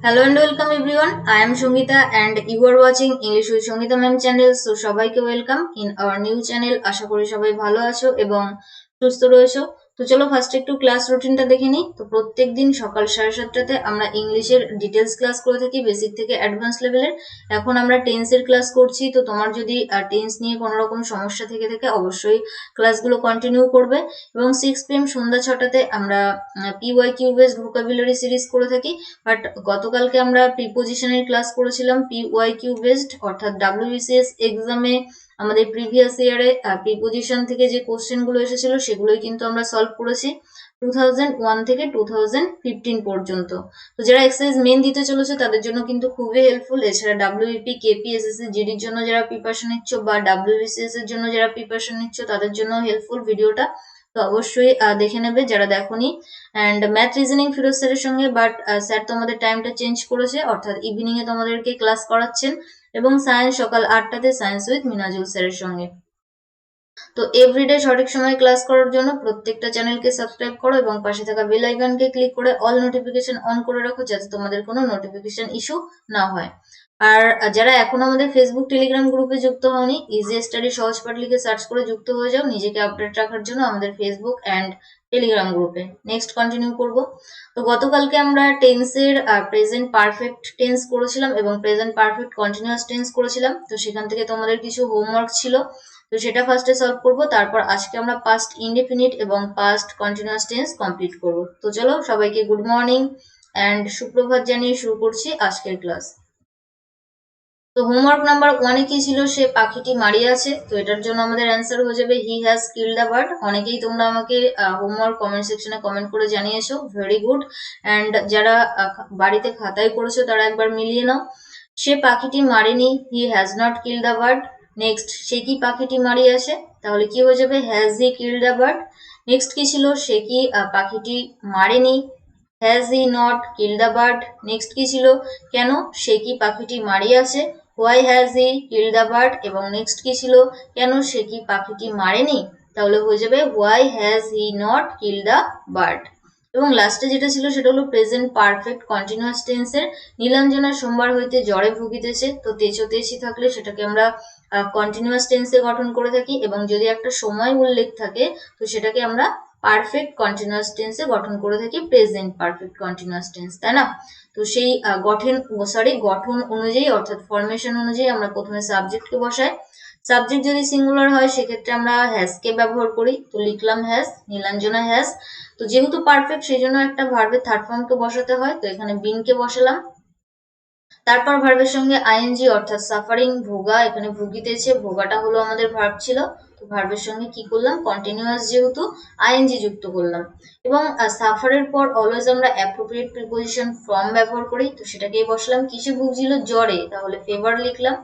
Hello and welcome everyone. I am Shongita and you are watching English with Shongita Ma'am channel. So সবাইকে welcome in our new channel. আশা করি সবাই ভালো আছো এবং সুস্থ রয়েছো। তো চলো ফার্স্ট একটু ক্লাস রুটিনটা দেখে নিই। তো প্রত্যেকদিন সকাল 7:30টাতে আমরা ইংলিশের ডিটেলস ক্লাস করে থাকি, বেসিক থেকে অ্যাডভান্স লেভেলের। এখন আমরা টেন্সের ক্লাস করছি। তো তোমার যদি টেন্স নিয়ে কোনো রকম সমস্যা থেকে থাকে অবশ্যই ক্লাসগুলো কন্টিনিউ করবে। এবং 6 PM সন্ধ্যা 6টাতে আমরা PYQ বেসড ভোকাবুলারি সিরিজ করে থাকি। বাট গতকালকে আমরা প্রিপোজিশনের ক্লাস করেছিলাম PYQ বেসড, অর্থাৎ WBCS এক্সামে আমাদের প্রিভিয়াস ইয়ারে প্রিপোজিশন থেকে যে কোশ্চেন গুলো এসেছিল সেগুলোই কিন্তু আমরা সলভ করেছি 2001 থেকে 2015 পর্যন্ত। তো যারা এক্সারসাইজ মেন দিতে চলেছে তাদের জন্য কিন্তু খুবই হেল্পফুল। এছাড়া WBP, KP, SSC, GDর জন্য যারা প্রিপারেশন নিচ্ছ বা WBCS এর জন্য যারা প্রিপারেশন নিচ্ছ তাদের জন্য হেল্পফুল ভিডিওটা। তো অবশ্যই দেখে নেবে যারা দেখোনি। অ্যান্ড ম্যাথ রিজনিং ফিরোজ স্যারের সঙ্গে, বাট স্যার তোমাদের টাইমটা চেঞ্জ করেছে, অর্থাৎ ইভিনিং এ তোমাদেরকে ক্লাস করাচ্ছেন। এবং সায়েন্স সকাল 8টাতে সায়েন্স উইথ মিনাজুল স্যারের সঙ্গে। তো এভরিডে সঠিক সময়ে ক্লাস করার জন্য প্রত্যেকটা চ্যানেলকে সাবস্ক্রাইব করো এবং পাশে থাকা বেল আইকনকে ক্লিক করে অল নোটিফিকেশন অন করে রাখো, যাতে তোমাদের কোনো নোটিফিকেশন ইস্যু না হয়। আর যারা এখন আমাদের ফেসবুক টেলিগ্রাম গ্রুপে যুক্ত হওনি, ইজি স্টাডি সহজ পাঠ লিখে সার্চ করে যুক্ত হয়ে যাও নিজেকে আপডেট রাখার জন্য আমাদের ফেসবুক অ্যান্ড টেলিগ্রাম গ্রুপে। নেক্সট কন্টিনিউ করব। তো গতকালকে আমরা টেন্সের প্রেজেন্ট পারফেক্ট টেন্স করেছিলাম এবং প্রেজেন্ট পারফেক্ট কন্টিনিউয়াস টেন্স করেছিলাম। তো সেখান থেকে তোমাদের কিছু হোমওয়ার্ক ছিল, তো সেটা ফার্স্টে সলভ করব। তারপর আজকে আমরা পাস্ট ইনডেফিনিট এবং পাস্ট কন্টিনিউয়াস টেন্স কমপ্লিট করব। তো চলো সবাইকে গুড মর্নিং অ্যান্ড সুপ্রভাত জানিয়ে শুরু করছি আজকের ক্লাস। তো হোমওয়ার্ক নাম্বার 1-এ কি ছিল? সে পাখিটি মারিয়ে আছে। তো এটার জন্য আমাদের অ্যান্সার হয়ে যাবে he has killed a bird. অনেকেই তোমরা আমাকে হোমওয়ার্ক কমেন্ট সেকশনে কমেন্ট করে জানিয়েছো, ভেরি গুড। অ্যান্ড যারা বাড়িতে খাতায় করেছো তারা একবার মিলিয়ে নাও। সে পাখিটি মারেনি, he has not killed a bird. Next, সে কি পাখিটি মারিয়ে আছে, তাহলে কি হয়ে যাবে has he killed a bird. Next কি ছিল? সে কি পাখিটি মারেনি, has he not killed a bird. Next কি ছিল? কেন সে কি পাখিটি মারিয়ে আছে, why has he killed a bird. এবং নেক্সট কি ছিল? কেন সে কি পাখিটি মারেনি, তাহলে হয়ে যাবে why has he not killed a bird. এবং লাস্টে যেটা ছিল সেটা হলো প্রেজেন্ট পারফেক্ট কন্টিনিউয়াস টেন্সের। নীলাঞ্জনা সোমবার হইতে জ্বরে ভুগিতেছে। তো তেছো তেছি থাকলে সেটাকে আমরা কন্টিনিউয়াস টেন্সে গঠন করে থাকি, এবং যদি একটা সময় উল্লেখ থাকে তো সেটাকে আমরা পারফেক্ট কন্টিনিউয়াস টেন্সে গঠন করে থাকি প্রেজেন্ট পারফেক্ট কন্টিনিউয়াস টেন্স, তাই না? তো সেই গঠন অনুযায়ী, অর্থাৎ ফরমেশন অনুযায়ী আমরা প্রথমে সাবজেক্টকে বসাই। সাবজেক্ট যদি সিঙ্গুলার হয় সেক্ষেত্রে আমরা হ্যাজ কে ব্যবহার করি। তো লিখলাম হ্যাজ, নীলাঞ্জনা হ্যাজ। তো যেহেতু পারফেক্ট সেই জন্য একটা ভার্বের থার্ড ফর্মকে বসাতে হয়। তো এখানে বিনকে বসালাম। তারপর ভার্বের সঙ্গে আইএনজি, অর্থাৎ সাফারিং, ভোগা। এখানে ভুগিতেছে, ভোগাটা হলো আমাদের ভার্ব ছিল। তো ভার্বের সঙ্গে কি করলাম, কন্টিনিউয়াস যেহেতু আইএনজি যুক্ত করলাম। এবং সাফারের পর অলওয়েজ আমরা অ্যাপ্রোপ্রিয়েট প্রিপোজিশন ফ্রম ব্যবহার করি। তো সেটাকেই বসলাম। কিসে ভুগছিল? জ্বরে, তাহলে ফেভার লিখলাম।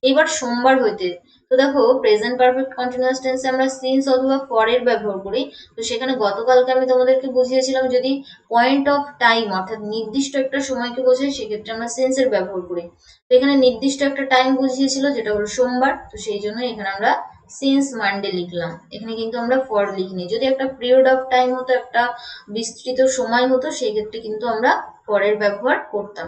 এবার সোমবার হইতে। তো দেখো প্রেজেন্ট পারফেক্ট কন্টিনিউয়াস টেন্সে আমরা সিন্স অথবা ফর এর ব্যবহার করি। তো সেখানে গতকালকে আমি তোমাদেরকে বুঝিয়েছিলাম যদি পয়েন্ট অফ টাইম, অর্থাৎ নির্দিষ্ট একটা সময়কে বোঝায় সেক্ষেত্রে আমরা সিন্স এর ব্যবহার করি। তো এখানে নির্দিষ্ট একটা টাইম বুঝিয়েছিল যেটা হলো সোমবার। তো সেই জন্য এখানে আমরা সিন্স মানডে লিখলাম। এখানে কিন্তু আমরা ফর লিখিনি। যদি একটা পিরিয়ড অফ টাইম হতো, একটা বিস্তৃত সময় হতো, সেই ক্ষেত্রে কিন্তু আমরা ফরের ব্যবহার করতাম।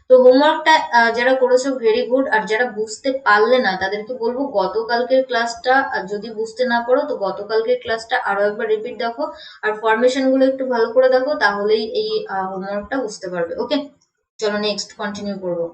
তো হোমওয়ার্কটা যারা করেছো ভেরি গুড। আর যারা বুঝতে পারলে না তাদেরকে বলবো গতকালকের ক্লাসটা যদি বুঝতে না পারো তো গতকালকের ক্লাসটা আরো একবার রিপিট দেখো, আর ফরমেশন গুলো একটু ভালো করে দেখো, তাহলেই এই হোমওয়ার্কটা বুঝতে পারবে। ওকে, চলো নেক্সট কন্টিনিউ করবো।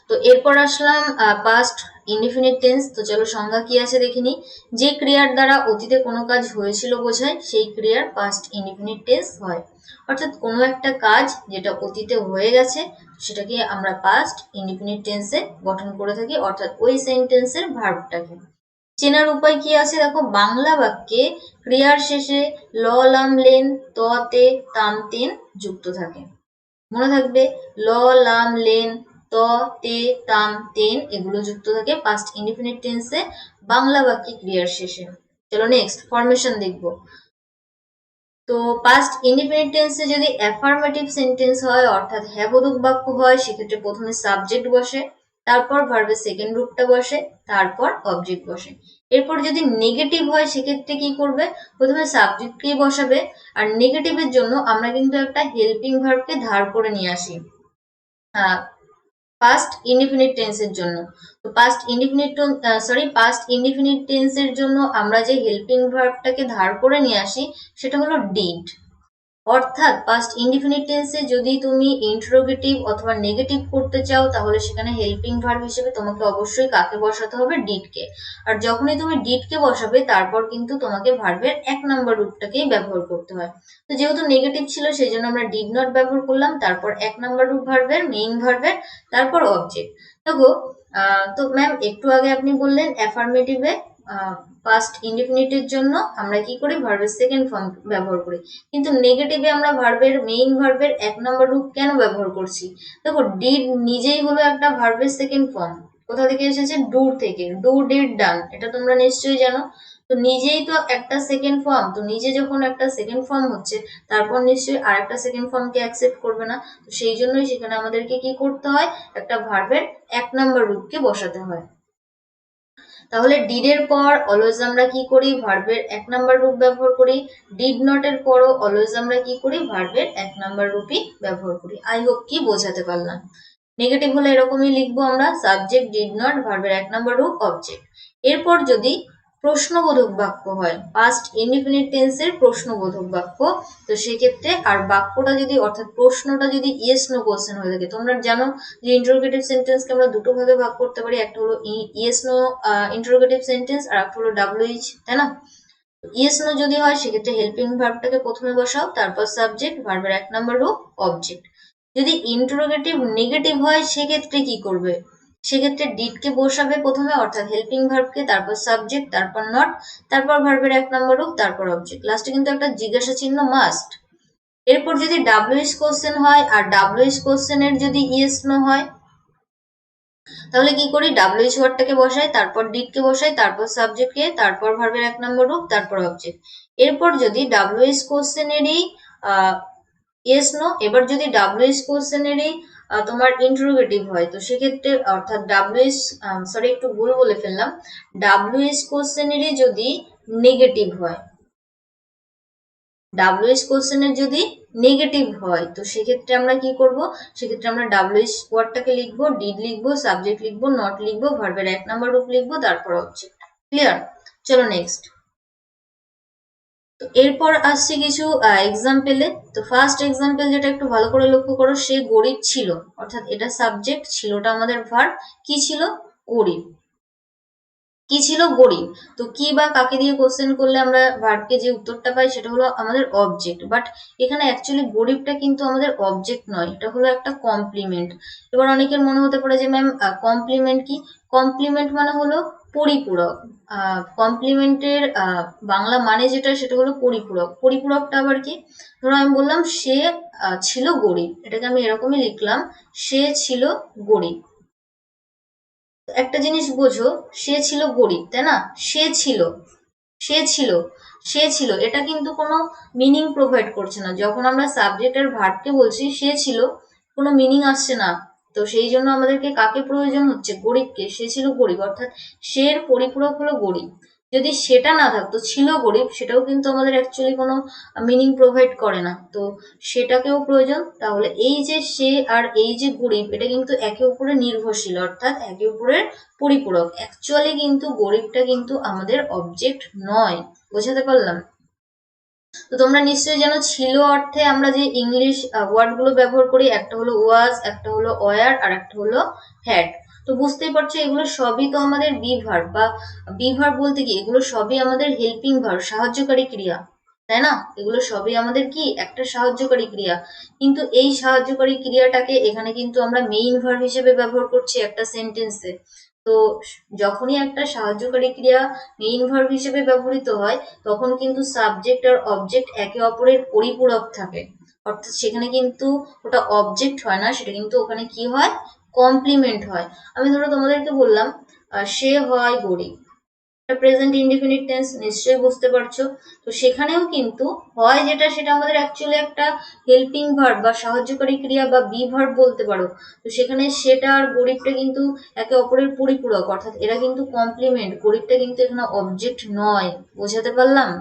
তো এরপর আসলাম পাস্ট ইনডিফিনিট টেন্স। তো চলো সংজ্ঞা কি আছে দেখিনি। যে ক্রিয়ার দ্বারা অতীতে কোনো কাজ হয়েছিল বোঝায় সেই ক্রিয়ার পাস্ট ইনডিফিনিট টেন্স হয়। অর্থাৎ কোনো একটা কাজ যেটা অতীতে হয়ে গেছে সেটাকে আমরা পাস্ট ইনডিফিনিট টেন্সে গঠন করে থাকি, অর্থাৎ ওই সেন্টেন্সের ভার্বটাকে। চেনার উপায় কি আছে দেখো, বাংলা বাক্যে ক্রিয়ার শেষে ল, লাম, লেন, ত, তে, তাম, তেন যুক্ত থাকে। মনে থাকবে, ল, লাম, লেন, ত, তে, তাম, তেন এগুলো যুক্ত থাকে পাস্ট ইনডিফিনিট টেন্সে বাংলা বাক্যে ক্রিয়ার শেষে। চলো নেক্সট ফরমেশন দেখবো। তো পাস্ট ইনডিফিনিট টেন্সে যদি অ্যাফার্মেটিভ সেন্টেন্স হয়, অর্থাৎ হ্যাঁ বোধক বাক্য হয়, সেক্ষেত্রে প্রথমে সাবজেক্ট বসে, তারপর ভার্বের সেকেন্ড রূপটা বসে, তারপর অবজেক্ট বসে। এরপর যদি নেগেটিভ হয় সেক্ষেত্রে কি করবে, প্রথমে সাবজেক্টকেই বসাবে। আর নেগেটিভের জন্য আমরা কিন্তু একটা হেল্পিং ভার্বকে ধার করে নিয়ে আসি পাস্ট ইনডিফিনিট টেন্সের জন্য। তো পাস্ট ইনডিফিনিট টেন্সের জন্য আমরা যে হেল্পিং ভার্বটাকে ধার করে নিয়ে আসি সেটা হলো ডিড। অর্থাৎ পাস্ট ইনডিফিনিট টেন্সে যদি তুমি ইন্টারোগেটিভ অথবা নেগেটিভ করতে চাও তাহলে সেখানে হেল্পিং ভার্ব হিসেবে তোমাকে অবশ্যই কাকে বসাতে হবে, ডিডকে। আর যখনই তুমি ডিডকে বসাবে তারপর কিন্তু তোমাকে ভার্বের 1 নম্বর রূপটাকেই ব্যবহার করতে হয়। তো যেহেতু নেগেটিভ ছিল সেই জন্য আমরা ডিড নট ব্যবহার করলাম, তারপর 1 নম্বর রূপ ভার্বের, মেইন ভার্বের, তারপর অবজেক্ট। দেখো তো ম্যাম একটু আগে আপনি বললেন অ্যাফার্মেটিভে পাস্ট ইনডিফিনিটের জন্য আমরা কি করি, ভার্বের সেকেন্ড ফর্ম ব্যবহার করি, কিন্তু নেগেটিভে আমরা ভার্বের মেইন ভার্বের 1 নম্বর রূপ কেন ব্যবহার করছি? দেখো ডিড নিজেই হলো একটা ভার্বের সেকেন্ড ফর্ম। কোথা থেকে এসেছে? ডু থেকে। ডু, ডিড, ডান, এটা তোমরা নিশ্চয়ই জানো। তো নিজেই তো একটা সেকেন্ড ফর্ম, তো নিজে যখন একটা সেকেন্ড ফর্ম হচ্ছে তারপর নিশ্চয়ই আরেকটা সেকেন্ড ফর্মকে অ্যাকসেপ্ট করবে না। তো সেই জন্যই সেখানে আমাদেরকে কি করতে হয়, একটা ভার্বের 1 নম্বর রূপকে বসাতে হয়। তাহলে ডিড এর পর অলওয়েজ আমরা কি করি, ভার্বের 1 নম্বর রূপ ব্যবহার করি। ডিড নট এর পরও অলওয়েজ আমরা কি করি, ভার্বের 1 নম্বর রূপই ব্যবহার করি। আই হোপ কি বোঝাতে পারলাম। নেগেটিভ হলে এরকমই লিখবো আমরা, সাবজেক্ট, ডিড নট, ভার্বের 1 নম্বর রূপ, অবজেক্ট। এরপর যদি প্রশ্নবোধক বাক্য হয়, পাস্ট ইনডিফিনিট টেন্সের প্রশ্নবোধক বাক্য, তো সেক্ষেত্রে আর বাক্যটা যদি অর্থাৎ প্রশ্নটা যদি ইয়েস নো কোশ্চেন হয়ে থাকে, তোমরা জানো যে ইন্টারোগেটিভ সেন্টেন্সকে আমরা দুটো ভাগে ভাগ করতে পারি, একটা হলো ইয়েস নো ইন্টারোগেটিভ সেন্টেন্স আর একটা হলো WH, তাই না? ইয়েস নো যদি হয় সেক্ষেত্রে হেল্পিং ভার্বটাকে প্রথমে বসাও, তারপর সাবজেক্ট, ভার্বের 1 নম্বর রূপ, অবজেক্ট। যদি ইন্টারোগেটিভ নেগেটিভ হয় সেক্ষেত্রে কি করবে, সেক্ষেত্রে ডিডকে বসাবে প্রথমে অর্থাৎ হেল্পিং ভার্বকে, তারপর সাবজেক্ট, তারপর নট, তারপর ভার্বের 1 নম্বর রূপ, তারপর অবজেক্ট, লাস্টে কিন্তু একটা জিজ্ঞাসা চিহ্ন মাস্ট। এরপর যদি WH কোশ্চেন হয় আর WH কোশ্চেনের যদি ইয়েস নো হয় তাহলে কি করি, WH ওয়ার্ডটাকে বসাই, তারপর ডিডকে বসাই, তারপর সাবজেক্টকে, তারপর ভার্বের 1 নম্বর রূপ, তারপর অবজেক্ট। এরপর যদি WH কোশ্চেনেরই ইয়েস নো, এবার যদি WH কোশ্চেনেরই তোমার ইন্টারোগেটিভ হয় তো সেক্ষেত্রে অর্থাৎ একটু ভুল বলে ফেললাম, WH কোশ্চেনেরই যদি নেগেটিভ হয়, WH কোশ্চেনের যদি নেগেটিভ হয় তো সেক্ষেত্রে আমরা কি করব, সেক্ষেত্রে আমরা WH ওয়ার্ডটাকে লিখবো, ডিড লিখবো, সাবজেক্ট লিখবো, নট লিখবো, ভার্বের 1 নম্বর রূপ লিখবো, তারপর অবজেক্ট। ক্লিয়ার? চলো নেক্সট। তো এরপর আসছে কিছু এক্সাম্পলে। তো ফার্স্ট এক্সাম্পল যেটা একটু ভালো করে লক্ষ্য করো, সে গরিব ছিল, অর্থাৎ এটা সাবজেক্ট, ছিলটা আমাদের ভার্ব, কি ছিল, গরিব। কি ছিল, গরিব। তো কি বা কাকে দিয়ে কোশ্চেন করলে আমরা ভার্বকে যে উত্তরটা পাই সেটা হলো আমাদের অবজেক্ট, বাট এখানে অ্যাকচুয়ালি গরিবটা কিন্তু আমাদের অবজেক্ট নয়, এটা হলো একটা কমপ্লিমেন্ট। এবার অনেকের মনে হতে পারে যে ম্যাম কমপ্লিমেন্ট কি, কমপ্লিমেন্ট মানে হলো পরিপূরক। কমপ্লিমেন্টের বাংলা মানে যেটা সেটা হলো পরিপূরক। পরিপূরকটা আবার কি, ধরো আমি বললাম সে ছিল গরিব, এটাকে আমি এরকমই লিখলাম, সে ছিল গরিব। একটা জিনিস বোঝো, সে ছিল গরিব, তাই না? সে ছিল, সে ছিল, সে ছিল, এটা কিন্তু কোনো মিনিং প্রোভাইড করছে না। যখন আমরা সাবজেক্ট আর ভার্বকে বলছি সে ছিল, কোনো মিনিং আসছে না। তো সেই জন্য আমাদেরকে কাকে প্রয়োজন হচ্ছে, গরিবকে। সে ছিল গরিব, অর্থাৎ সের পরিপূরক হলো গরিব। যদি সেটা না থাকতো, ছিল গরিব, সেটাও কিন্তু আমাদের অ্যাকচুয়ালি কোনো মিনিং প্রোভাইড করে না, তো সেটাকেও প্রয়োজন। তাহলে এই যে সে আর এই যে গরিব, এটা কিন্তু একে অপরে নির্ভরশীল, অর্থাৎ একে অপরের পরিপূরক। অ্যাকচুয়ালি কিন্তু গরিবটা কিন্তু আমাদের অবজেক্ট নয়। বোঝাতে পারলাম? তো তোমরা নিশ্চয়ই জানো ছিল অর্থে আমরা যে ইংলিশ ওয়ার্ড গুলো ব্যবহার করি, একটা হলো ওয়াজ, একটা হলো ওয়ার, আর একটা হলো হ্যাড। তো বুঝতেই পারছো এগুলো সবই তো আমাদের বি ভার্ব, বা বি ভার্ব বলতে কি, এগুলো সবই আমাদের হেল্পিং ভার্ব, সাহায্যকারী ক্রিয়া, তাই না? এগুলো সবই আমাদের কি, একটা সাহায্যকারী ক্রিয়া। কিন্তু এই সাহায্যকারী ক্রিয়াটাকে এখানে কিন্তু আমরা মেইন ভার্ব হিসেবে ব্যবহার করছি একটা সেন্টেন্সে। তো যখনই একটা সাহায্যকারী ক্রিয়া মেইন ভার্ব হিসেবে ব্যবহৃত হয় তখন কিন্তু সাবজেক্ট আর অবজেক্ট একে অপরের পরিপূরক থাকে, অর্থাৎ সেখানে কিন্তু ওটা অবজেক্ট হয় না, সেটা কিন্তু ওখানে কি হয়, কমপ্লিমেন্ট হয়। আমি ধরো তোমাদেরকে বললাম সে হয় গরিব, প্রেজেন্ট ইনডিফিনিট টেন্স, নিশ্চয়ই বুঝতে পারছো। তো সেখানেও কিন্তু হয় যেটা, সেটা আমাদের অ্যাকচুয়ালি একটা হেল্পিং ভার্ব বা সাহায্যকারী ক্রিয়া বা বি ভার্ব বলতে পারো। তো সেখানে সেটা আর গরিবটা কিন্তু একে অপরের পরিপূরক, অর্থাৎ এরা কিন্তু কমপ্লিমেন্ট। গরিবটা কিন্তু এখানে অবজেক্ট নয়। বোঝাতে পারলাম?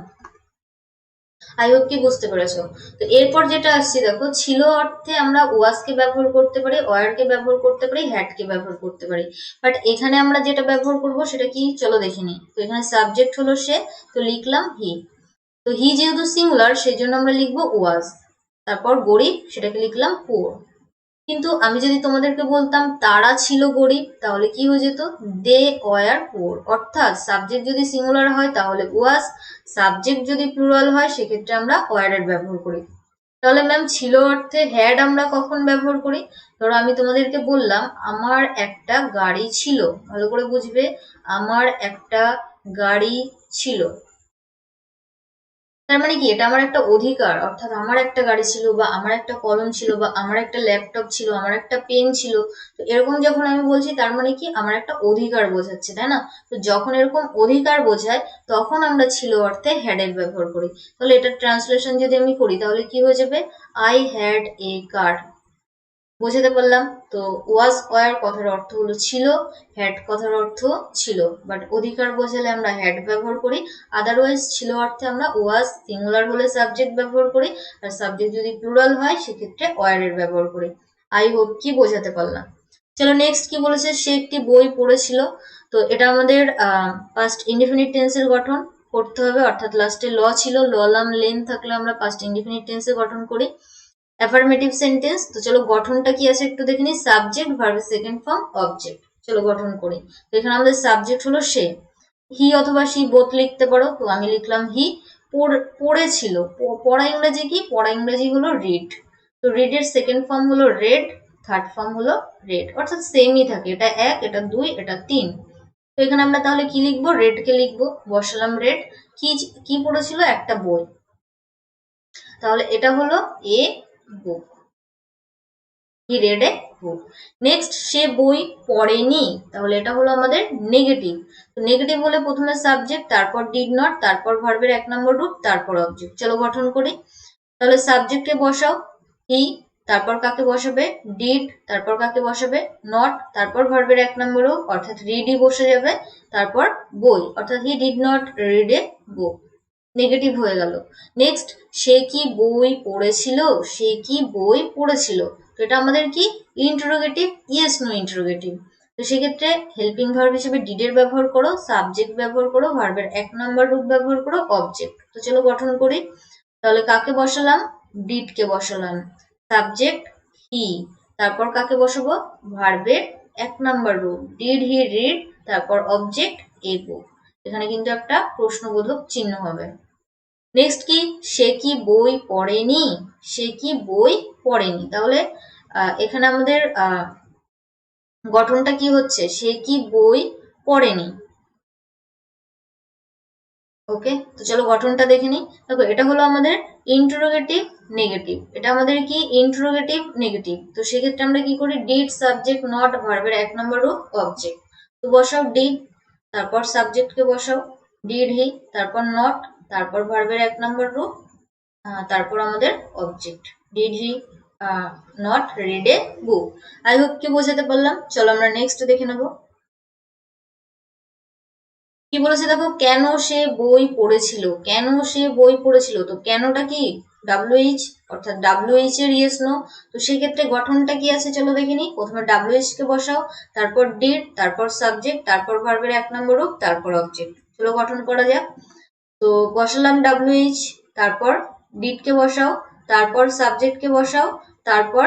আই হোপ কি বুঝতে পেরেছো। তো এরপর যেটা আসছি দেখো, ছিল অর্থে আমরা ওয়াজ কে ব্যবহার করতে পারি, ওয়ার কে ব্যবহার করতে পারি, হ্যাড কে ব্যবহার করতে পারি। বাট এখানে আমরা যেটা ব্যবহার করব সেটা কি, চলো দেখে নিই। তো এখানে সাবজেক্ট হলো সে, তো লিখলাম হি। তো হি যেহেতু সিঙ্গুলার সেই জন্য আমরা লিখবো ওয়াজ। তারপর গরিব, সেটাকে লিখলাম পুয়ার। কিন্তু আমি যদি তোমাদেরকে বলতাম তারা ছিল গরিব, তাহলে কি হয়ে যেত, দে ওয়ার পুয়ার। অর্থাৎ সাবজেক্ট যদি সিঙ্গুলার হয় তাহলে ওয়াজ, সাবজেক্ট যদি প্লুরাল হয় সেক্ষেত্রে আমরা ওয়ার এর ব্যবহার করি। তাহলে ম্যাম ছিল অর্থে হ্যাড আমরা কখন ব্যবহার করি? ধরো আমি তোমাদেরকে বললাম আমার একটা গাড়ি ছিল, ভালো করে বুঝবে, আমার একটা গাড়ি ছিল। তার মানে কি, এটা আমার একটা অধিকার, অর্থাৎ আমার একটা গাড়ি ছিল, বা আমার একটা কলম ছিল, বা আমার একটা ল্যাপটপ ছিল, আমার একটা পেন ছিল। তো এরকম যখন আমি বলছি তার মানে কি, আমার একটা অধিকার বোঝাচ্ছে, তাই না? তো যখন এরকম অধিকার বোঝায় তখন আমরা ছিল অর্থে হ্যাড এর ব্যবহার করি। তাহলে এটার ট্রান্সলেশন যদি আমি করি তাহলে কি হয়ে যাবে, আই হ্যাড এ কার। বোঝাতে পারলাম? তো ওয়াজ ওয়ার কথার অর্থ হলো ছিল, হ্যাড কথার অর্থ ছিল, বাট অধিকার বোঝালে আমরা হ্যাড ব্যবহার করি। আদারওয়াইজ ছিল অর্থে আমরা ওয়াজ, সিঙ্গুলার হলে সাবজেক্ট ব্যবহার করি, আর সাবজেক্ট যদি প্লুরাল হয় সেক্ষেত্রে ওয়ার এর ব্যবহার করি। আই হোপ কি বোঝাতে পারলাম। চলো নেক্সট কি বলেছে, সে একটি বই পড়েছিল। তো এটা আমাদের পাস্ট ইনডিফিনিট টেন্সের গঠন করতে হবে, অর্থাৎ লাস্টে ল ছিল, ল লাম লেন থাকলে আমরা পাস্ট ইনডিফিনিট টেন্সে গঠন করি। অ্যাফার্মেটিভ সেন্টেন্স, তো চলো গঠনটা কি আছে একটু দেখে নিই। সাবজেক্ট, ভার্বের সেকেন্ড ফর্ম, অবজেক্ট। চলো গঠন করি। তো এখানে আমাদের সাবজেক্ট হলো সে, হি অথবা সি বোথ লিখতে পারো। তো আমি লিখলাম হি। পড়েছিল, পড়া ইংরেজি কি, পড়া ইংরেজি হলো রিড। তো রিড এর সেকেন্ড ফর্ম হলো রেড, থার্ড ফর্ম হলো রেড, অর্থাৎ সেমই থাকে, এটা এক, এটা দুই, এটা তিন। তো এখানে আমরা তাহলে কি লিখবো, রেড কে লিখবো, বসালাম রেড। কি কি পড়েছিল, একটা বই। তাহলে এটা হলো এ বুক, হি রেড এ বুক। নেক্সট, সে বই পড়েনি, তাহলে এটা হলো আমাদের নেগেটিভ। তো নেগেটিভ হলে প্রথমে সাবজেক্ট, তারপর ডিড নট, তারপর ভার্বের এক নম্বর রূপ, তারপর অবজেক্ট। চলো গঠন করি। তাহলে সাবজেক্টে বসাও হি, তারপর কাকে বসাবে, ডিড, তারপর কাকে বসাবে, নট, তারপর ভার্বের এক নম্বর রূপ অর্থাৎ রিডই বসে যাবে, তারপর বই অর্থাৎ he did not read a book. Negative হয়ে গেল। নেক্সট, সে কি বই পড়েছিল, সে কি বই পড়েছিল। তো এটা আমাদের কি, ইন্টারোগেটিভ, ইয়েস নো ইন্টারোগেটিভ। তো সেক্ষেত্রে হেল্পিং ভার্ব হিসেবে ডিডের ব্যবহার করো, সাবজেক্ট ব্যবহার করো, ভার্বের এক নাম্বার রূপ ব্যবহার করো, অবজেক্ট। তো চলো গঠন করি। তাহলে কাকে বসালাম, ডিড কে বসালাম, সাবজেক্ট হি, তারপর কাকে বসাবো, ভার্বের এক নাম্বার রূপ, ডিড হি রিড, তারপর অবজেক্ট এ বুক। এখানে কিন্তু একটা প্রশ্নবোধক চিহ্ন হবে। নেক্সট কি, সে কি বই পড়েনি, সে কি বই পড়েনি। তাহলে এখানে আমাদের গঠনটা কি হচ্ছে, সে কি বই পড়েনি। ওকে, তো চলো গঠনটা দেখে নিই। দেখো এটা হলো আমাদের ইন্টারোগেটিভ নেগেটিভ, এটা আমাদের কি ইন্টারোগেটিভ নেগেটিভ। তো সেক্ষেত্রে আমরা কি করি, ডিড সাবজেক্ট নট ভার্বের এক নম্বর রূপ অবজেক্ট। তো বসাও ডিড, তারপর সাবজেক্টকে বসাও ডিড হি, তারপর নট, তারপর ভার্বের এক নম্বর রূপ, তারপর আমাদের object did he not read a book. I hope কি বোঝাতে পারলাম। চলো আমরা নেক্সট দেখে নেবো কি বলেছে। দেখো, কেন সে বই পড়েছিল, কেন সে বই পড়েছিল। তো কেনটা কি, ডাব্লিউএইচ, অর্থাৎ ডাব্লিউএইচ এর ইয়েস নো। তো সেক্ষেত্রে গঠনটা কি আছে চলো দেখে নিই। প্রথমে ডাব্লিউএইচ কে বসাও, তারপর ডিড, তারপর সাবজেক্ট, তারপর ভার্বের এক নম্বর রূপ, তারপর অবজেক্ট। চলো গঠন করা যাক। তো বসালাম ডাব্লিউএইচ, তারপর ডিড কে বসাও, তারপর সাবজেক্ট কে বসাও, তারপর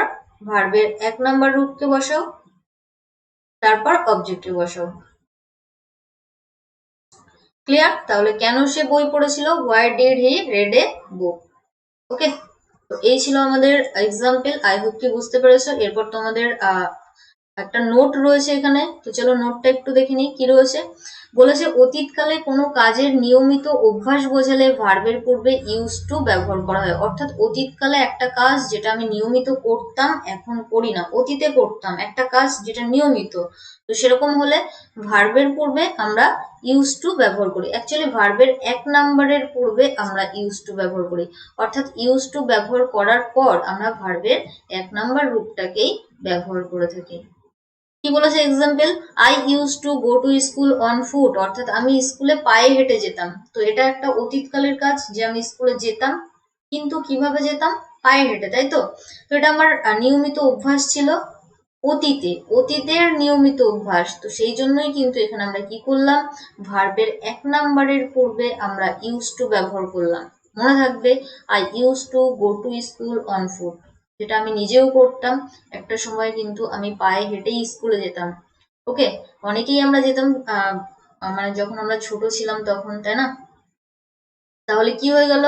ভার্বের এক নম্বর রূপকে বসাও, তারপর অবজেক্টে বসাও। ক্লিয়ার? তাহলে কেন সে বই পড়েছিল, হোয়াই ডিড হি রেড এ বুক। ওকে, তো এই ছিল আমাদের এক্সাম্পল। আই হোপ কি বুঝতে পেরেছো। এরপর তোমাদের একটা নোট রয়েছে এখানে, তো চলো নোটটা একটু দেখে নিই কি রয়েছে। বলেছে অতীতকালে কোনো কাজের নিয়মিত অভ্যাস বোঝালে ভার্বের পূর্বে ইউজ টু ব্যবহার করা হয়। অর্থাৎ অতীতকালে একটা কাজ যেটা আমি নিয়মিত করতাম, এখন করি না, অতীতে করতাম একটা কাজ যেটা নিয়মিত, তো সেরকম হলে ভার্বের পূর্বে আমরা ইউজ টু ব্যবহার করি। অ্যাকচুয়ালি ভার্বের 1 নাম্বারের পূর্বে আমরা ইউজ টু ব্যবহার করি, অর্থাৎ ইউজ টু ব্যবহার করার পর আমরা ভার্বের 1 নাম্বার রূপটাকেই ব্যবহার করে থাকি। কি বলেছে example, I use to go to school on foot, অর্থাৎ আমি স্কুলে পায়ে হেঁটে যেতাম। তো এটা একটা অতীতকালের কাজ যে আমি স্কুলে যেতাম, কিন্তু কিভাবে যেতাম, পায়ে হেঁটে, তাই তো। তো এটা আমার নিয়মিত অভ্যাস ছিল অতীতের নিয়মিত অভ্যাস। তো সেই জন্যই কিন্তু এখানে আমরা কি করলাম, ভার্বের 1 নাম্বারের পূর্বে আমরা ইউজ টু ব্যবহার করলাম। মনে থাকবে, I use to go to school on foot, যেটা আমি নিজেও করতাম। একটা সময় কিন্তু আমি পায়ে হেঁটেই স্কুলে যেতাম। ওকে, অনেকেই আমরা যেতাম মানে যখন আমরা ছোট ছিলাম তখন, তাই না। তাহলে কি হয়ে গেল,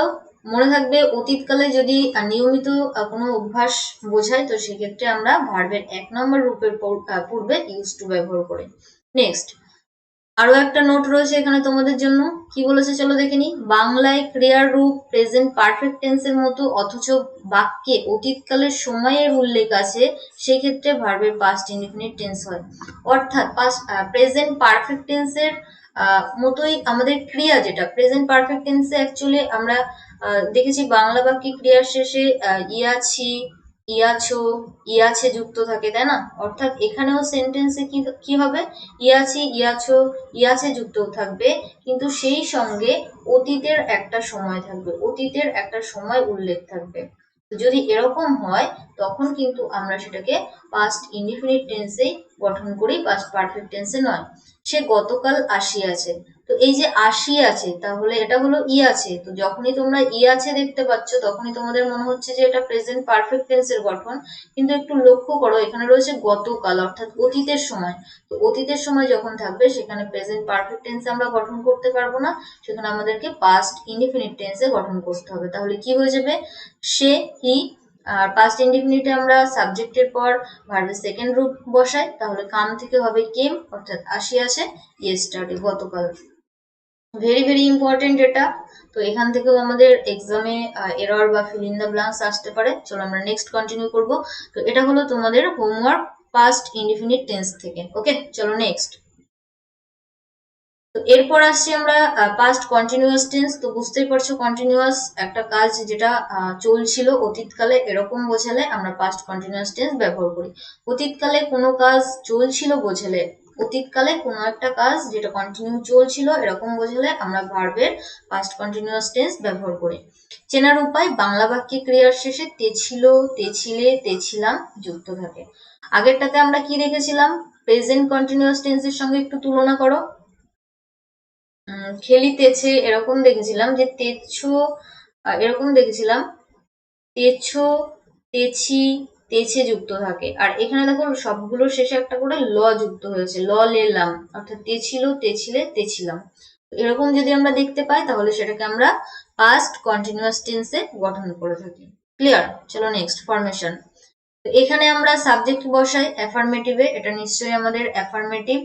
মনে থাকবে অতীতকালে যদি নিয়মিত কোনো অভ্যাস বোঝায়, তো সেক্ষেত্রে আমরা ভার্বের 1 নম্বর রূপের পূর্বে ইউজ টু ব্যবহার করি। নেক্সট আরো একটা নোট রয়েছে এখানে তোমাদের জন্য, কি বলেছে চলো দেখে নি। বাংলায় ক্রিয়ার রূপ প্রেজেন্ট পারফেক্ট টেন্সের মতো অথচ বাক্যে অতীতকালের সময়ের উল্লেখ আছে, সেক্ষেত্রে ভার্বের পাস্ট ইনডিফিনিট টেন্স হয়। অর্থাৎ প্রেজেন্ট পারফেক্ট টেন্সের মতোই আমাদের ক্রিয়া, যেটা প্রেজেন্ট পারফেক্ট টেন্সে অ্যাকচুয়ালি আমরা দেখেছি বাংলা বাক্যে ক্রিয়ার শেষে ইয়াছি, ইয়াছো, ইয়াছে যুক্ত থাকে, তাই না। অর্থাৎ এখানেও সেন্টেন্সে কি হবে, ইয়াছি, ইয়াছো, ইয়াছে যুক্ত থাকবে, কিন্তু সেই সঙ্গে অতীতের একটা সময় থাকবে, অতীতের একটা সময় উল্লেখ থাকবে। যদি এরকম হয় তখন কিন্তু আমরা সেটাকে পাস্ট ইনডিফিনিট টেন্সেই গঠন করি, পাস্ট পারফেক্ট টেন্সে নয়। সে গতকাল আসিয়াছে, তো এই যে আসিয়াছে, তাহলে এটা হলো ইয়াছে। তো যখনই তোমরা ইয়াছে দেখতে পাচ্ছ তখনই তোমাদের মনে হচ্ছে যে এটা প্রেজেন্ট পারফেক্ট টেন্সের গঠন, কিন্তু একটু লক্ষ্য করো এখানে রয়েছে গতকাল, অর্থাৎ অতীতের সময়। তো অতীতের সময় যখন থাকবে সেখানে প্রেজেন্ট পারফেক্ট টেন্সে আমরা গঠন করতে পারবো না, সেখানে আমাদেরকে পাস্ট ইনডিফিনিট টেন্সে গঠন করতে হবে। তাহলে কি হয়ে যাবে, সে, হি। আর পাস্ট ইনডিফিনিটে আমরা সাবজেক্টের পর ভার্বের সেকেন্ড রূপ বসাই, তাহলে কাম থেকে হবে কেম, অর্থাৎ আসিয়াছে, ইয়েস্টারডে, গতকাল। ভেরি ভেরি ইম্পর্টেন্ট এটা। তো এখান থেকেও আমাদের এক্সামে এরর বা ফিল ইন দ্য ব্ল্যাঙ্কস আসতে পারে। চলো আমরা নেক্সট কন্টিনিউ করব। তো এটা হলো তোমাদের হোমওয়ার্ক পাস্ট ইনডিফিনিট টেন্স থেকে। ওকে, চলো নেক্সট। তো এরপর আসছি আমরা পাস্ট কন্টিনিউয়াস টেন্স। তো বুঝতেই পারছো কন্টিনিউয়াস একটা কাজ যেটা চলছিল অতীতকালে, এরকম বোঝালে আমরা পাস্ট কন্টিনিউয়াস টেন্স ব্যবহার করি। অতীতকালে কোনো কাজ চলছিল বোঝালে, অতীতকালে কোনো একটা কাজ যেটা কন্টিনিউ চলছিল এরকম বোঝালে আমরা ভার্বের পাস্ট কন্টিনিউয়াস টেন্স ব্যবহার করি। চেনার উপায়, বাংলা বাক্যে ক্রিয়ার শেষে তে ছিল, তে ছিলে, তে ছিলাম যুক্ত থাকে। আগেরটাতে আমরা কি রেখেছিলাম, প্রেজেন্ট কন্টিনিউয়াস টেন্সের সঙ্গে একটু তুলনা করো। খেলিতেছে এরকম দেখেছিলাম, যে তেছো এরকম দেখেছিলাম, তেছো, তেছি, তেছে যুক্ত থাকে। আর এখানে দেখো সবগুলোর শেষে একটা করে ল যুক্ত হয়েছে, ল লেলাম, অর্থাৎ তেছিল, তেছিলে, তেছিলাম। এরকম যদি আমরা দেখতে পাই তাহলে সেটাকে আমরা পাস্ট কন্টিনিউয়াস টেন্সে গঠন করে থাকি। ক্লিয়ার? চলো নেক্সট, ফরমেশন। এখানে আমরা সাবজেক্ট বসাই অ্যাফার্মেটিভে, এটা নিশ্চয়ই আমাদের অ্যাফার্মেটিভ।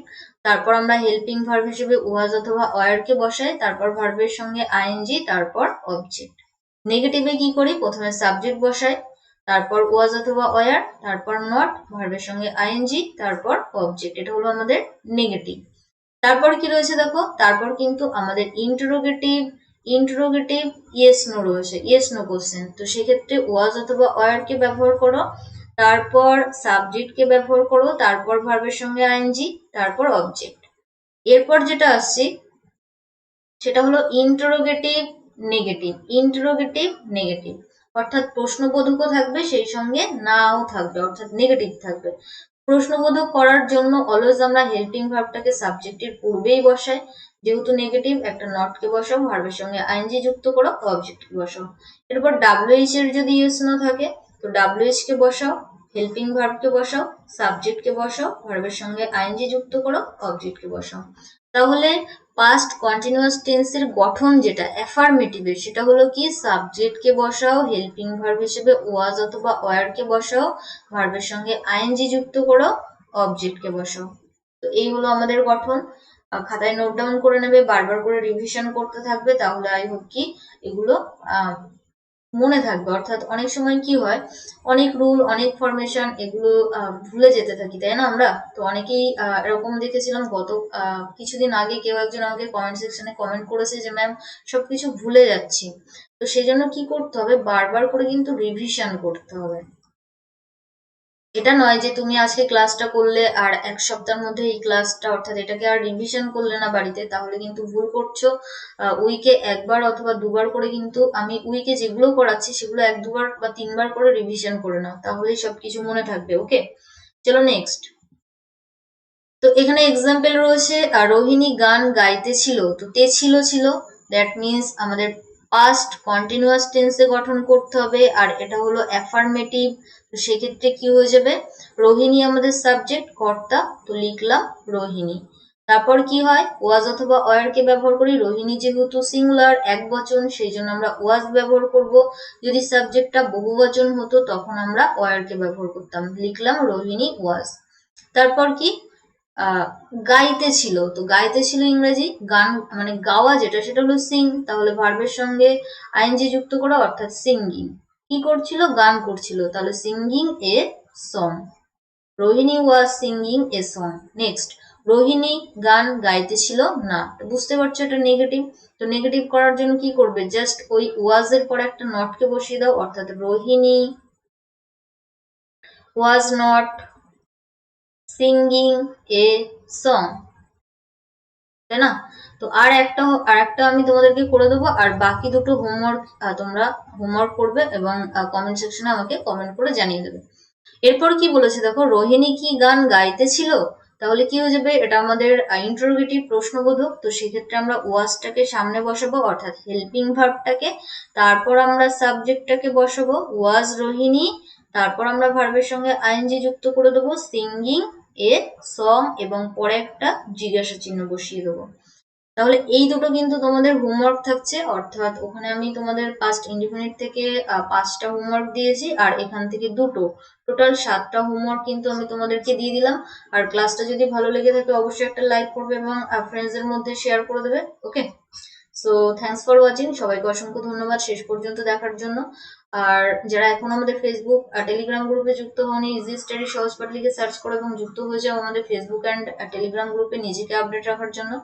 তারপর আমরা হেল্পিং ভার্ব হিসেবে ওয়াজ অথবা ওয়্যার কে বসাই, তারপর ভার্বের সঙ্গে আইএনজি, তারপর অবজেক্ট। নেগেটিভে কি করি, প্রথমে সাবজেক্ট বসাই, তারপর ওয়াজ অথবা ওয়্যার, তারপর নট, ভার্বের সঙ্গে আইএনজি, তারপর অবজেক্ট। এটা হলো আমাদের নেগেটিভ। তারপর কি রয়েছে দেখো, তারপর কিন্তু আমাদের ইন্টারোগেটিভ ইয়েস নো রয়েছে, ইয়েস নো কোশ্চেন। তো সেক্ষেত্রে ওয়াজ অথবা ওয়্যার কে ব্যবহার করো, তারপর সাবজেক্ট কে ব্যবহার করো, তারপর ভার্বের সঙ্গে আইএনজি, তারপর অবজেক্ট। এরপর যেটা আসছে সেটা হলো ইন্টারোগেটিভ নেগেটিভ, ইন্টারোগেটিভ নেগেটিভ, অর্থাৎ প্রশ্নবোধকও থাকবে সেই সঙ্গে নাও থাকবে, অর্থাৎ নেগেটিভ থাকবে। প্রশ্নবোধক করার জন্য অলওয়েজ আমরা হেল্পিং ভার্বটাকে সাবজেক্টের পূর্বেই বসাই, যেহেতু নেগেটিভ একটা নটকে বসাও, ভার্বের সঙ্গে আইএনজি যুক্ত করো, অবজেক্টকে বসাও। এরপর ডাব্লিউএইচ এর যদি ইউজ নো থাকে তো ডাব্লিউএইচ কে বসাও, হেল্পিং ভার্বকে বসাও, সাবজেক্টকে বসাও, ভার্বের সঙ্গে আইএনজি যুক্ত করো, অবজেক্টকে বসাও। তাহলে পাস্ট কন্টিনিউয়াস টেন্সের গঠন যেটা অ্যাফার্মেটিভের, সেটা হলো কি, সাবজেক্টকে বসাও, হেল্পিং ভার্ব হিসেবে ওয়াজ অথবা ওয়্যার কে বসাও, ভার্বের সঙ্গে আইএনজি যুক্ত করো, অবজেক্টকে বসাও। তো এই হলো আমাদের গঠন। খাতায় নোট ডাউন করে নেবে, বারবার করে রিভিশন করতে থাকবে, তাহলে আই হোপ কি এগুলো মনে থাকবে। অর্থাৎ অনেক সময় কি হয়, অনেক রুল, অনেক ফরমেশন এগুলো ভুলে যেতে থাকি, তাই না? আমরা তো অনেকেই এরকম দেখেছিলাম গত কিছুদিন আগে কেউ একজন আমাকে কমেন্ট সেকশনে কমেন্ট করেছে যে ম্যাম সবকিছু ভুলে যাচ্ছি। তো সেই জন্য কি করতে হবে, বারবার করে কিন্তু রিভিশন করতে হবে। এটা নয় যে তুমি আজকে ক্লাসটা করলে আর এক সপ্তাহের মধ্যে এই ক্লাসটা অর্থাৎ এটাকে আর রিভিশন করলে না বাড়িতে, তাহলে কিন্তু ভুল করছো। উইকে একবার অথবা দুবার করে কিন্তু আমি উইকে যেগুলো করাচ্ছি সেগুলো এক দুবার বা তিনবার করে রিভিশন করে নাও, তাহলেই সবকিছু মনে থাকবে। ওকে, চলো নেক্সট। তো এখানে এক্সাম্পল রয়েছে, রোহিণী গান গাইতেছিল, তো তে ছিল ছিল, দ্যাট মিনস আমাদের পাস্ট কন্টিনিউয়াস টেন্সে গঠন করতে হবে, আর এটা হলো অ্যাফার্মেটিভ। তো সেক্ষেত্রে কি হয়ে যাবে, রোহিণী আমাদের সাবজেক্ট, কর্তা, তো লিখলাম রোহিণী। তারপর কি হয়, ওয়াজ অথবা ওয়ার কে ব্যবহার করি, রোহিণী যেহেতু সিঙ্গুলার এক বচন সেই জন্য আমরা ওয়াজ ব্যবহার করব। যদি সাবজেক্টটা বহুবচন হতো তখন আমরা ওয়ার কে ব্যবহার করতাম, লিখলাম রোহিণী ওয়াজ। তারপর কি, গাইতে ছিল, তো গাইতে ছিল ইংরেজি গান, মানে গাওয়া যেটা সেটা হলো সিং, তাহলে ভার্বের সঙ্গে আইএনজি যুক্ত করা অর্থাৎ সিঙ্গিং। কি করছিল, গান করছিল, তাহলে singing a song. Rohini was singing a song. Next, Rohini গান গাইতেছিল না, বুঝতে পারছো এটা নেগেটিভ। তো নেগেটিভ করার জন্য কি করবে, জাস্ট ওই ওয়াজ এর পরে একটা নটকে বসিয়ে দাও, অর্থাৎ Rohini was not singing a song, তাই না? তো আর একটা আমি তোমাদেরকে করে দেবো, আর বাকি দুটো হোমওয়ার্ক তোমরা হোমওয়ার্ক করবে এবং কমেন্ট সেকশনে আমাকে কমেন্ট করে জানিয়ে দেবে। এরপর কি বলেছে দেখো, রোহিণী কি গান গাইতেছিল, তাহলে কি হয়ে যাবে, এটা আমাদের ইন্টারোগেটিভ প্রশ্নবোধক। তো সেক্ষেত্রে আমরা ওয়াজটাকে সামনে বসাবো অর্থাৎ হেল্পিং ভার্বটাকে, তারপর আমরা সাবজেক্টটাকে বসাবো ওয়াজ রোহিণী, তারপর আমরা ভার্বের সঙ্গে আইএনজি যুক্ত করে দেবো সিঙ্গিং এ সং, এবং পরে একটা জিজ্ঞাসা চিহ্ন বসিয়ে দেবো। তাহলে এই দুটো কিন্তু তোমাদের হোমওয়ার্ক থাকছে, অর্থাৎ ওখানে আমি তোমাদের পাস্ট ইনডিফিনিট থেকে 5টা হোমওয়ার্ক দিয়েছি, আর এখান থেকে দুটো, টোটাল 7টা হোমওয়ার্ক কিন্তু আমি তোমাদেরকে দিয়ে দিলাম। আর ক্লাসটা যদি ভালো লেগে থাকে অবশ্যই একটা লাইক করবে এবং ফ্রেন্ডসদের মধ্যে শেয়ার করে দেবে। ওকে, সো থ্যাংকস ফর ওয়াচিং, সবাইকে অসংখ্য ধন্যবাদ শেষ পর্যন্ত দেখার জন্য। আর যারা এখন আমাদের ফেসবুক আর টেলিগ্রাম গ্রুপে যুক্ত হওনি, ইজি স্টাডি সহজ পাঠ লিখে সার্চ করো এবং যুক্ত হয়ে যাও আমাদের ফেসবুক অ্যান্ড টেলিগ্রাম গ্রুপে নিজেকে আপডেট রাখার জন্য।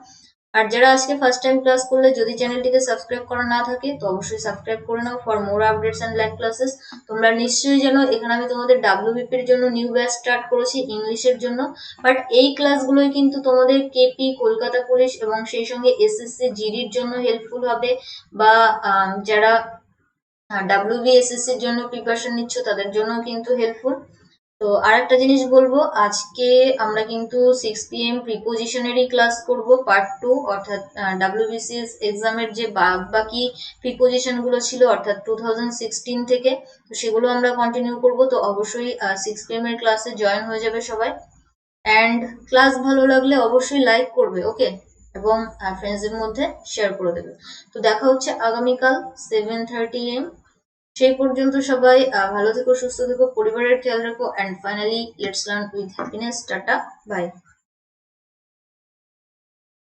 আর যারা আজকে ফার্স্ট টাইম ক্লাস করলে, যদি চ্যানেলটিকে সাবস্ক্রাইব করা না থাকে তো অবশ্যই সাবস্ক্রাইব করে নাও for more updates and live classes. তোমরা নিশ্চয়ই জানো এখানে আমি তোমাদের ডাব্লিউবিপি এর জন্য নিউ ব্যাচ স্টার্ট করেছি ইংলিশের জন্য, বাট এই ক্লাসগুলোই কিন্তু তোমাদের কেপি, কলকাতা পুলিশ এবং সেই সঙ্গে এসএসসি জিডির জন্য হেল্পফুল হবে, বা যারা ডাব্লিউবিএসএসসির জন্য প্রিপারেশন নিচ্ছ তাদের জন্য কিন্তু হেল্পফুল। তো আর একটা জিনিস বলবো, আজকে আমরা কিন্তু 6 PM প্রিপোজিশনেরই ক্লাস করব পার্ট 2, অর্থাৎ ডাব্লিউবিসিএস এক্সামের যে বাকি প্রিপোজিশন গুলো ছিল অর্থাৎ 2016 থেকে, তো সেগুলো আমরা কন্টিনিউ করব। তো অবশ্যই 6 PM এর ক্লাসে জয়েন হয়ে যাবে সবাই, অ্যান্ড ক্লাস ভালো লাগলে অবশ্যই লাইক করবে। ওকে, এবং ফ্রেন্ডসদের মধ্যে শেয়ার করে দেবে। তো দেখা হচ্ছে আগামীকাল 7:30 AM। সেই পর্যন্ত সবাই ভালো থেকো, সুস্থ থেকো, পরিবারের খেয়াল রাখো, and finally let's learn with happiness. Ta ta, by.